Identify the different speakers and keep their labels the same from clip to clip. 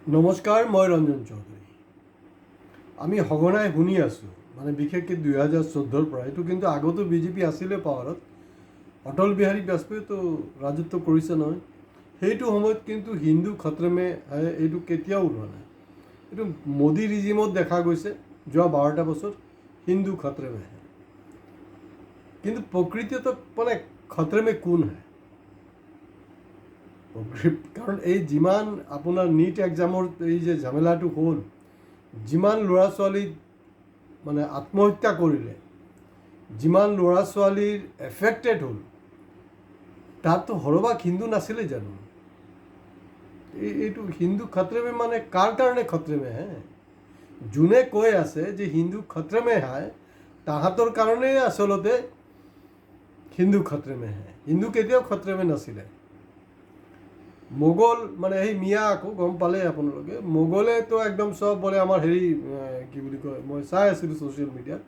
Speaker 1: নমস্কাৰ, মই ৰঞ্জন চৌধুৰী। আমি সঘনাই শুনি আছোঁ, মানে বিশেষকৈ 2014 পৰা। এইটো কিন্তু আগতো বিজেপি আছিলে পাৱাৰত, অটল বিহাৰী বাজপেয়ীতো ৰাজত্ব কৰিছে নহয়। সেইটো সময়ত কিন্তু হিন্দু খতৰে মে হ্যায় এইটো কেতিয়াও ওলোৱা নাই। এইটো মোদী ৰিজিমত দেখা গৈছে যোৱা 12টা বছৰ হিন্দু খতৰে মে হ্যায়। কিন্তু প্ৰকৃতিত মানে খতৰে মে কোন হ্যায়? কাৰণ এই যিমান আপোনাৰ নীট এক্সামৰ এই যে ঝামেলাটো হ'ল, যিমান ল'ৰা ছোৱালী মানে আত্মহত্যা কৰিলে, যিমান ল'ৰা ছোৱালীৰ এফেক্টেড হ'ল, তাততো সৰহভাগ হিন্দু নাছিলে জানো? এইটো হিন্দু খতৰে মে মানে কাৰ কাৰণে খতৰে মে হে? যোনে কৈ আছে যে হিন্দু খতৰে মে হ্যায়, তাহাঁতৰ কাৰণেই আচলতে হিন্দু খতৰে মে হে। হিন্দু কেতিয়াও খতৰে মে নাছিলে। মোগল মানে সেই মিয়া আকৌ গম পালে আপোনালোকে, মোগলেতো একদম চব বোলে আমাৰ হেৰি কি বুলি কয়, মই চাই আছিলোঁ ছ'চিয়েল মিডিয়াত,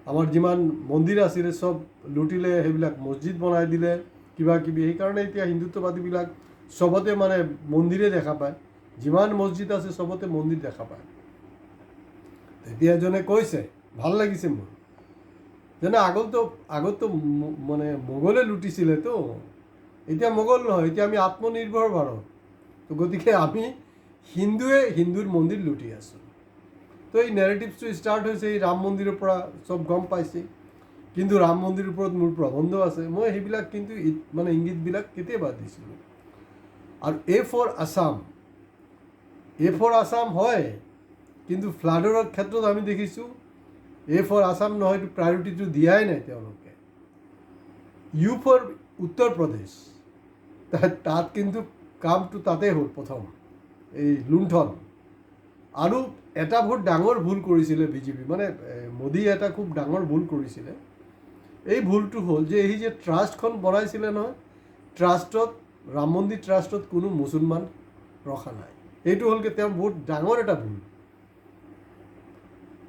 Speaker 1: আমাৰ যিমান মন্দিৰ আছিলে চব লুটিলে, সেইবিলাক মছজিদ বনাই দিলে, কিবা কিবি। সেইকাৰণে এতিয়া হিন্দুত্ববাদীবিলাক চবতে মানে মন্দিৰে দেখা পায়, যিমান মছজিদ আছে চবতে মন্দিৰ দেখা পায়। তেতিয়া এজনে কৈছে, ভাল লাগিছে মোৰ, যেনে আগতো মানে মোগলে লুটিছিলেতো, এতিয়া মোগল নহয়, এতিয়া আমি আত্মনিৰ্ভৰ ভাৰত। তো গতিকে আমি হিন্দুৱে হিন্দুৰ মন্দিৰ লুটি আছোঁ। তো এই নেৰেটিভছটো ষ্টাৰ্ট হৈছে এই ৰাম মন্দিৰৰ পৰা, চব গম পাইছে। কিন্তু ৰাম মন্দিৰৰ ওপৰত মোৰ প্ৰবন্ধ আছে, মই সেইবিলাক কিন্তু মানে ইংগিতবিলাক কেতিয়াবা দিছিলোঁ। আৰু এ ফৰ আছাম হয়, কিন্তু ফ্লাডৰ ক্ষেত্ৰত আমি দেখিছোঁ এ ফৰ আছাম নহয়, প্ৰায়ৰিটিটো দিয়াই নাই তেওঁলোকে। ইউ ফৰ উত্তৰ প্ৰদেশ, তাত কিন্তু কামটো তাতে হ'ল প্ৰথম, এই লুণ্ঠন। আৰু এটা বহুত ডাঙৰ ভুল কৰিছিলে বিজেপি, মানে মোদীয়ে এটা খুব ডাঙৰ ভুল কৰিছিলে। এই ভুলটো হ'ল যে এই যে ট্ৰাষ্টখন বনাইছিলে নহয়, ট্ৰাষ্টত, ৰাম মন্দিৰ ট্ৰাষ্টত কোনো মুছলমান ৰখা নাই। এইটো হ'ল কি তেওঁ বহুত ডাঙৰ এটা ভুল।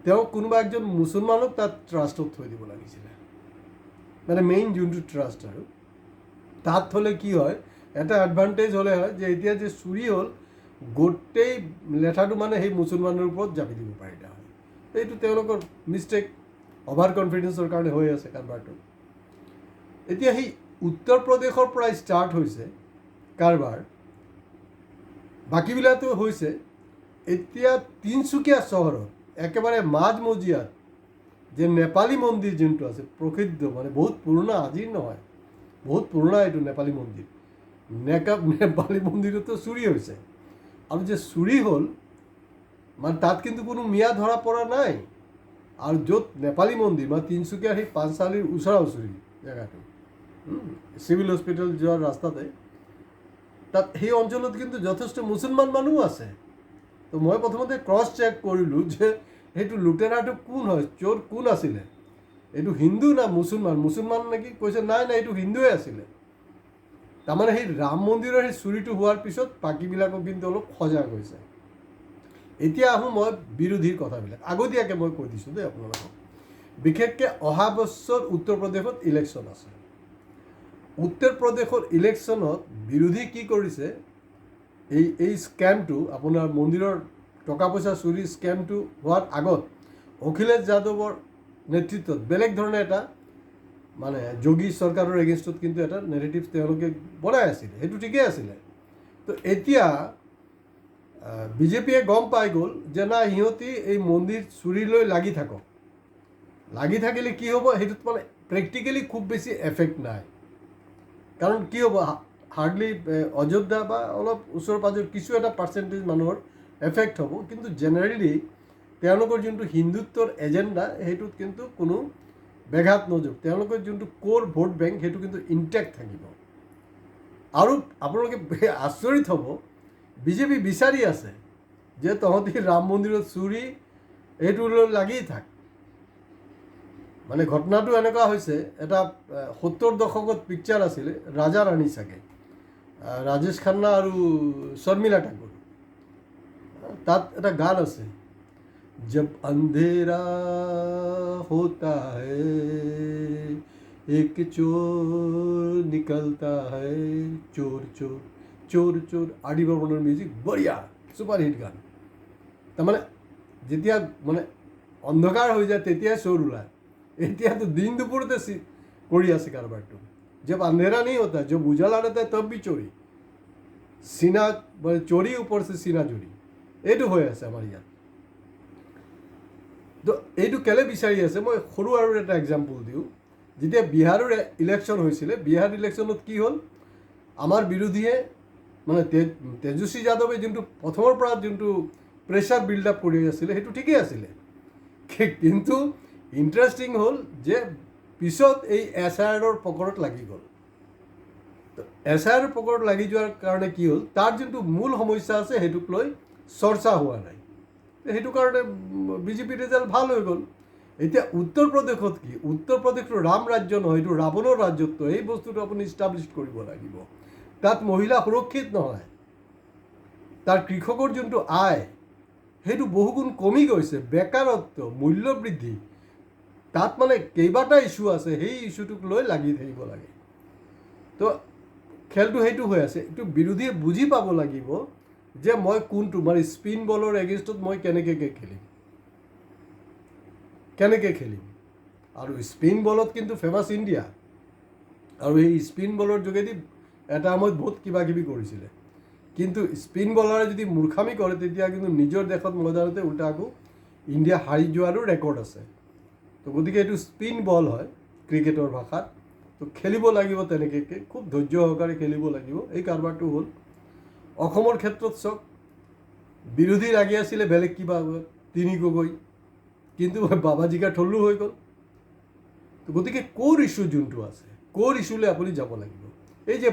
Speaker 1: তেওঁ কোনোবা একজন মুছলমানক তাত ট্ৰাষ্টত থৈ দিব লাগিছিলে, মানে মেইন যোনটো ট্ৰাষ্ট। আৰু তাত থ'লে কি হয়, এটা এডভান্টেজ হ'লে হয় যে এতিয়া যে চুৰি হ'ল, গোটেই লেঠাটো মানে সেই মুছলমানৰ ওপৰত জাপি দিব পাৰিলে হয়। এইটো তেওঁলোকৰ মিষ্টেক, অভাৰ কনফিডেন্সৰ কাৰণে হৈ আছে কাৰবাৰটো। এতিয়া সেই উত্তৰ প্ৰদেশৰ পৰাই ষ্টাৰ্ট হৈছে কাৰবাৰ, বাকীবিলাকতো হৈছে। এতিয়া তিনিচুকীয়া চহৰত একেবাৰে মাজমজিয়াত যে নেপালী মন্দিৰ যোনটো আছে, প্ৰসিদ্ধ, মানে বহুত পুৰণা, আজিৰ নহয়, বহুত পুৰণা এইটো নেপালী মন্দিৰ। নেপালী মন্দিৰতো চুৰি হৈছে। আৰু যে চুৰি হ'ল, মানে তাত কিন্তু কোনো মিয়া ধৰা পৰা নাই। আৰু য'ত নেপালী মন্দিৰ, মানে তিনিচুকীয়াৰ সেই পাঁচচালিৰ ওচৰা ওচৰি জেগাটো, চিভিল হস্পিটেল যোৱাৰ ৰাস্তাতে, তাত সেই অঞ্চলত কিন্তু যথেষ্ট মুছলমান মানুহো আছে। তো মই প্ৰথমতে ক্ৰছ চেক কৰিলোঁ যে সেইটো লুটেৰাটো কোন হয়, চোৰ কোন আছিলে, এইটো হিন্দু না মুছলমান নেকি? কৈছে নাই এইটো হিন্দুৱে আছিলে। তাৰমানে সেই ৰাম মন্দিৰৰ সেই চুৰিটো হোৱাৰ পিছত বাকীবিলাকো কিন্তু অলপ সজাগ হৈছে। এতিয়া আহোঁ মই বিৰোধীৰ কথাবিলাক, আগতীয়াকৈ মই কৈ দিছোঁ দেই আপোনালোকক। বিশেষকৈ অহা বছৰ উত্তৰ প্ৰদেশত ইলেকশ্যন আছে। উত্তৰ প্ৰদেশৰ ইলেকশ্যনত বিৰোধী কি কৰিছে, এই স্কেমটো, আপোনাৰ মন্দিৰৰ টকা পইচা চুৰি স্কেমটো হোৱাৰ আগত অখিলেশ যাদৱৰ নেতৃত্বত বেলেগ ধৰণে এটা, মানে যোগী চৰকাৰৰ এগেইনষ্টত কিন্তু এটা নেৰেটিভ তেওঁলোকে বনাই আছিলে, সেইটো ঠিকেই আছিলে। তো এতিয়া বিজেপিয়ে গম পাই গ'ল যে নাই, সিহঁতি এই মন্দিৰ চুৰি লৈ লাগি থাকক। লাগি থাকিলে কি হ'ব, সেইটোত মানে প্ৰেক্টিকেলি খুব বেছি এফেক্ট নাই। কাৰণ কি হ'ব, হাৰ্ডলি অযোধ্যা বা অলপ ওচৰ পাজৰ কিছু এটা পাৰ্চেণ্টেজ মানুহৰ এফেক্ট হ'ব, কিন্তু জেনেৰেলি তেওঁলোকৰ যোনটো হিন্দুত্বৰ এজেণ্ডা, সেইটোত কিন্তু কোনো ব্যাঘাত নযোগ। তেওঁলোকৰ যোনটো ক'ৰ ভোট বেংক, সেইটো কিন্তু ইনটেক্ট থাকিব। আৰু আপোনালোকে আচৰিত হ'ব, বিজেপি বিচাৰি আছে যে তহঁতি ৰাম মন্দিৰত চুৰি এইটো লৈ লাগি থাক। মানে ঘটনাটো এনেকুৱা হৈছে, এটা 70 দশকত পিকচাৰ আছিলে, ৰাজা ৰাণী চাগে, ৰাজেশ খান্না আৰু শৰ্মিলা ঠাকুৰ। তাত এটা গান আছে, জব অন্ধেৰা হোতা হ্যায় এক চোৰ নিকলতা হ্যায়, চোৰ চোৰ চোৰ চোৰ। আদি বৰ্মনৰ মিউজিক বঢ়িয়া। ছুপাৰ হিট গান। তাৰমানে যেতিয়া মানে অন্ধকাৰ হৈ যায় তেতিয়াই চোৰ ওলায়। এতিয়াতো দিন দুপৰতে কৰি আছে কাৰবাৰটো। जब अंधेरा नहीं होता, जब उजाला रहता है तब भी चोरी, सीना चोरी ऊपर से सीना चोरी, এইটো হৈ আছে আমাৰ ইয়াত। তো এইটো কেলে বিচাৰি আছে, মই সৰু আৰু এটা এক্সাম্পল দিওঁ। যেতিয়া বিহাৰৰ ইলেকশ্যন হৈছিলে, বিহাৰ ইলেকশ্যনত কি হ'ল, আমাৰ বিৰোধীয়ে মানে তেজস্বী যাদৱে যোনটো প্ৰথমৰ পৰা যোনটো প্ৰেছাৰ বিল্ড আপ কৰি আছিলে সেইটো ঠিকেই আছিলে, কিন্তু ইণ্টাৰেষ্টিং হ'ল যে পিছত এই SIR পকৰত লাগি গ'ল। তো SIR পকৰত লাগি যোৱাৰ কাৰণে কি হ'ল, তাৰ যোনটো মূল সমস্যা আছে সেইটোক লৈ চৰ্চা হোৱা নাই। সেইটো কাৰণে বিজেপি ৰিজাল্ট ভাল হৈ গ'ল। এতিয়া উত্তৰ প্ৰদেশত কি, উত্তৰ প্ৰদেশটো ৰাম ৰাজ্য নহয়, এইটো ৰাৱণৰ ৰাজত্ব। এই বস্তুটো আপুনি ইষ্টাব্লিছ কৰিব লাগিব। তাত মহিলা সুৰক্ষিত নহয়, তাৰ কৃষকৰ যোনটো আয় সেইটো বহুগুণ কমি গৈছে, বেকাৰত্ব, মূল্য বৃদ্ধি, তাত মানে কেইবাটা ইছ্যু আছে, সেই ইছ্যুটোক লৈ লাগি থাকিব লাগে। তো খেলটো সেইটো হৈ আছে। এইটো বিৰোধীয়ে বুজি পাব লাগিব যে মই কোনটো মানে স্পিন বলৰ এগেইনষ্টত মই কেনেকৈ খেলিম। আৰু স্পিন বলত কিন্তু ফেমাছ ইণ্ডিয়া, আৰু এই স্পিন বলৰ যোগেদি এটা সময়ত বহুত কিবা কিবি কৰিছিলে। কিন্তু স্পিন বলাৰে যদি মূৰ্খামি কৰে তেতিয়া কিন্তু নিজৰ দেশত ময়দানতে উল্টা আকৌ ইণ্ডিয়া হাৰি যোৱাৰো ৰেকৰ্ড আছে। তো গতিকে এইটো স্পিন বল হয় ক্ৰিকেটৰ ভাষাত। তো খেলিব লাগিব তেনেকৈ, খুব ধৈৰ্য সহকাৰে খেলিব লাগিব। এই কাৰবাৰটো হ'ল অসমৰ ক্ষেত্ৰত চাওক, বিৰোধী লাগি আছিলে বেলেগ কিবা 3 গগৈ, কিন্তু বাবাজিকা ঠল্লু হৈ গ'ল। তো গতিকে ক'ৰ ইছ্যু যোনটো আছে, ক'ৰ ইছ্যুলৈ আপুনি যাব লাগিব। এই যে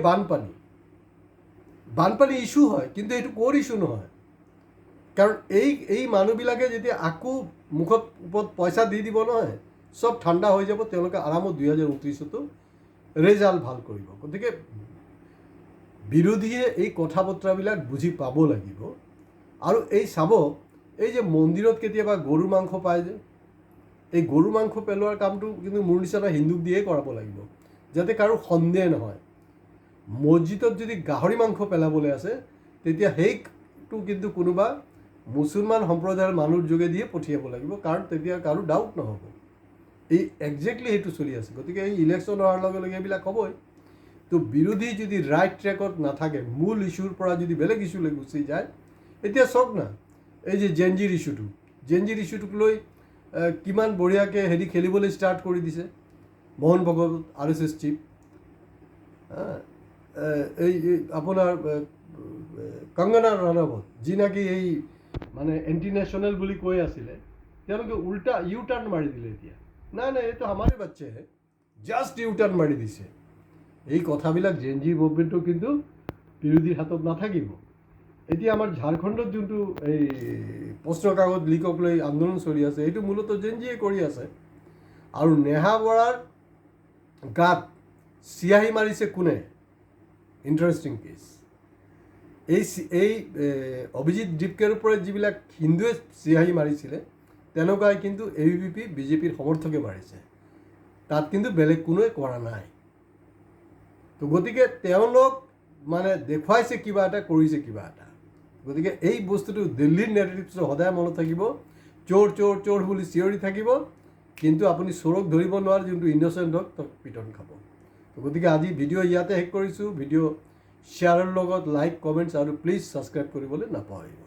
Speaker 1: বানপানী ইছ্যু হয়, কিন্তু এইটো ক'ৰ ইছ্যু নহয়। কাৰণ এই মানুহবিলাকে যেতিয়া আকৌ মুখত ওপৰত পইচা দি দিব নহয়, চব ঠাণ্ডা হৈ যাব, তেওঁলোকে আৰামত 2029তো ৰিজাল্ট ভাল কৰিব। গতিকে বিৰোধীয়ে এই কথা বতৰাবিলাক বুজি পাব লাগিব। আৰু এই চাব, এই যে মন্দিৰত কেতিয়াবা গৰু মাংস পায় যে, এই গৰু মাংস পেলোৱাৰ কামটো কিন্তু মোৰ নিচিনা হিন্দুক দিয়েই কৰাব লাগিব, যাতে কাৰো সন্দেহ নহয়। মছজিদত যদি গাহৰি মাংস পেলাবলৈ আছে তেতিয়া সেইটো কিন্তু কোনোবা মুছলমান সম্প্ৰদায়ৰ মানুহৰ যোগেদিয়ে পঠিয়াব লাগিব, কাৰণ তেতিয়া কাৰো ডাউট নহ'ব। এই একজেক্টলি সেইটো চলি আছে। গতিকে এই ইলেকশ্যন হোৱাৰ লগে লগে এইবিলাক হ'বই। তো বিৰোধী যদি ৰাইট ট্ৰেকত নাথাকে, মূল ইছ্যুৰ পৰা যদি বেলেগ ইছ্যুলৈ গুচি যায়, এতিয়া চাওক না, এই যে জেনজিৰ ইছ্যুটোক লৈ কিমান বঢ়িয়াকৈ খেলিবলৈ ষ্টাৰ্ট কৰি দিছে মোহন ভগৱত, RSS চিফ। এই আপোনাৰ কংগনা ৰাণাৱত, যি নাকি এই মানে এণ্টি নেশ্যনেল বুলি কৈ আছিলে, তেওঁলোকে উল্টা ইউ-টাৰ্ণ মাৰি দিলে এতিয়া। নাই এইটো আমাৰে বাচ্চা হে, জাষ্ট ইউ-টাৰ্ণ মাৰি দিছে। এই কথাবিলাক জেনজি মুভমেণ্টটো কিন্তু বিৰোধীৰ হাতত নাথাকিব। এতিয়া আমাৰ ঝাৰখণ্ডত যোনটো এই প্ৰশ্ন কাকত লিকক লৈ আন্দোলন চলি আছে, এইটো মূলতঃ জেনজিয়ে কৰি আছে। আৰু নেহা বৰাৰ গাত চিয়াহী মাৰিছে কোনে? Interesting case. এই অভিজিৎ ডিপকেৰ ওপৰত যিবিলাক হিন্দুৱে চিয়াহী মাৰিছিলে, তেনেকুৱাই কিন্তু ABVP বিজেপিৰ সমৰ্থকে মাৰিছে। তাত কিন্তু বেলেগ কোনোৱে কৰা নাই। তো গতিকে তেওঁলোক মানে দেখুৱাইছে কিবা এটা, কৰিছে কিবা এটা। গতিকে এই বস্তুটো দিল্লীৰ নেৰেটিভটো সদায় মনত থাকিব। চোৰ চোৰ চোৰ বুলি চিঞৰি থাকিব, কিন্তু আপুনি চোৰক ধৰিব নোৱাৰে, যোনটো ইন'চেণ্ট হওক তাক পিটন খাব। গতিকে আজি ভিডিঅ' ইয়াতে শেষ কৰিছোঁ। ভিডিঅ' শ্বেয়াৰৰ লগত লাইক, কমেণ্টছ আৰু প্লিজ ছাবস্ক্ৰাইব কৰিবলৈ নাপাহৰিব।